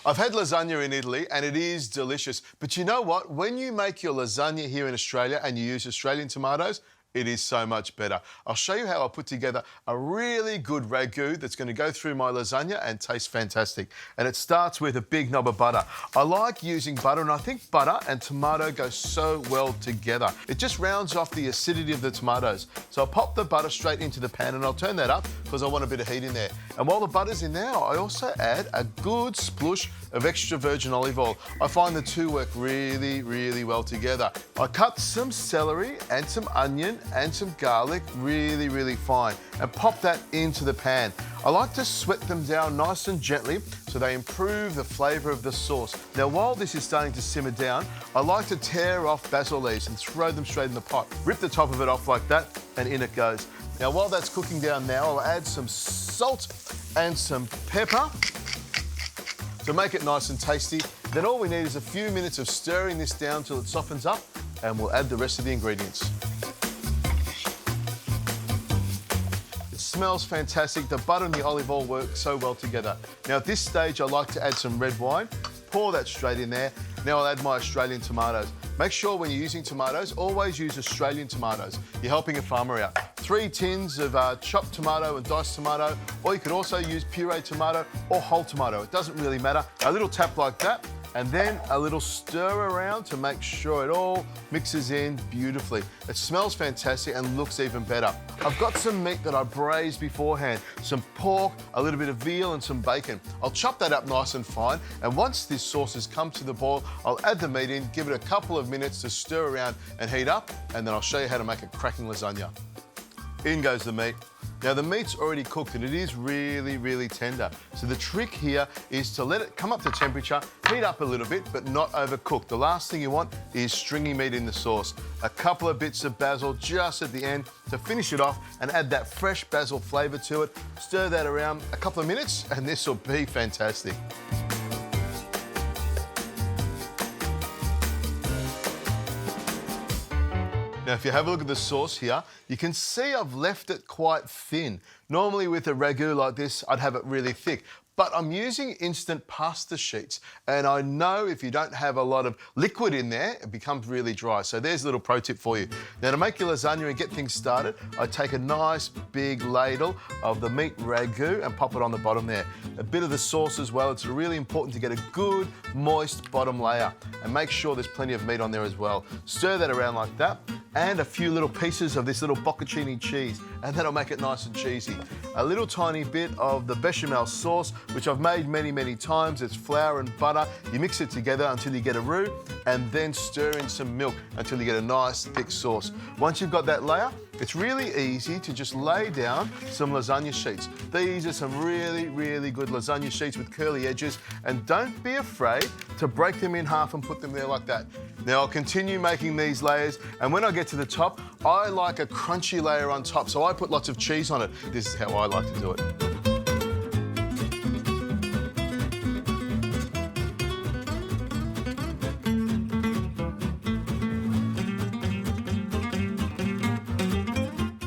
I've had lasagna in Italy and it is delicious. But you know what? When you make your lasagna here in Australia and you use Australian tomatoes, it is so much better. I'll show you how I put together a really good ragu that's going to go through my lasagna and taste fantastic. And it starts with a big knob of butter. I like using butter, and I think butter and tomato go so well together. It just rounds off the acidity of the tomatoes. So I'll pop the butter straight into the pan and I'll turn that up because I want a bit of heat in there. And while the butter's in there, I also add a good splush of extra virgin olive oil. I find the two work really, really well together. I cut some celery and some onion and some garlic really, really fine and pop that into the pan. I like to sweat them down nice and gently so they improve the flavour of the sauce. Now, while this is starting to simmer down, I like to tear off basil leaves and throw them straight in the pot. Rip the top of it off like that and in it goes. Now, while that's cooking down now, I'll add some salt and some pepper to make it nice and tasty. Then all we need is a few minutes of stirring this down till it softens up, and we'll add the rest of the ingredients. It smells fantastic. The butter and the olive oil work so well together. Now at this stage, I like to add some red wine. Pour that straight in there. Now I'll add my Australian tomatoes. Make sure when you're using tomatoes, always use Australian tomatoes. You're helping a farmer out. 3 tins of chopped tomato and diced tomato, or you could also use pureed tomato or whole tomato. It doesn't really matter. A little tap like that, and then a little stir around to make sure it all mixes in beautifully. It smells fantastic and looks even better. I've got some meat that I braised beforehand, some pork, a little bit of veal and some bacon. I'll chop that up nice and fine, and once this sauce has come to the boil, I'll add the meat in, give it a couple of minutes to stir around and heat up, and then I'll show you how to make a cracking lasagna. In goes the meat. Now the meat's already cooked and it is really, really tender. So the trick here is to let it come up to temperature, heat up a little bit, but not overcooked. The last thing you want is stringy meat in the sauce. A couple of bits of basil just at the end to finish it off and add that fresh basil flavour to it. Stir that around a couple of minutes and this will be fantastic. Now, if you have a look at the sauce here, you can see I've left it quite thin. Normally with a ragu like this, I'd have it really thick. But I'm using instant pasta sheets, and I know if you don't have a lot of liquid in there, it becomes really dry. So there's a little pro tip for you. Now, to make your lasagna and get things started, I take a nice big ladle of the meat ragu and pop it on the bottom there. A bit of the sauce as well. It's really important to get a good, moist bottom layer, and make sure there's plenty of meat on there as well. Stir that around like that, and a few little pieces of this little bocconcini cheese, and that'll make it nice and cheesy. A little tiny bit of the bechamel sauce, which I've made many, many times. It's flour and butter. You mix it together until you get a roux, and then stir in some milk until you get a nice thick sauce. Once you've got that layer, it's really easy to just lay down some lasagna sheets. These are some really, really good lasagna sheets with curly edges, and don't be afraid to break them in half and put them there like that. Now I'll continue making these layers, and when I get to the top, I like a crunchy layer on top, so I put lots of cheese on it. This is how I like to do it.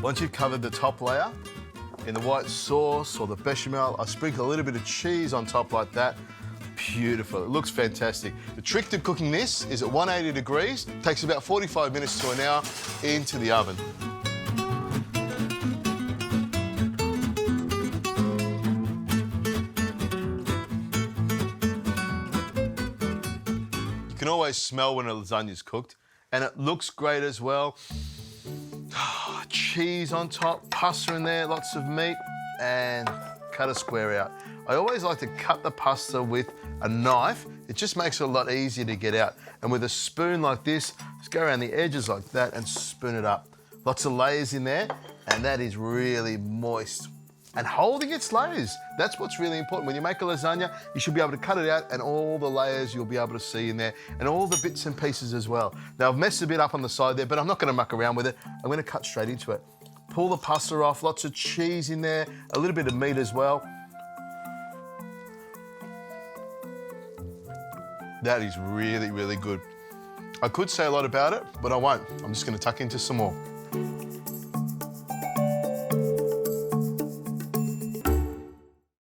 Once you've covered the top layer in the white sauce or the bechamel, I sprinkle a little bit of cheese on top like that. Beautiful, it looks fantastic. The trick to cooking this is at 180 degrees. It takes about 45 minutes to an hour into the oven. You can always smell when a lasagna's cooked, and it looks great as well. Cheese on top, pasta in there, lots of meat, and cut a square out. I always like to cut the pasta with a knife. It just makes it a lot easier to get out. And with a spoon like this, just go around the edges like that and spoon it up. Lots of layers in there, and that is really moist. And holding its layers, that's what's really important. When you make a lasagna, you should be able to cut it out, and all the layers you'll be able to see in there, and all the bits and pieces as well. Now, I've messed a bit up on the side there, but I'm not going to muck around with it. I'm going to cut straight into it. Pull the pasta off, lots of cheese in there, a little bit of meat as well. That is really, really good. I could say a lot about it, but I won't. I'm just going to tuck into some more.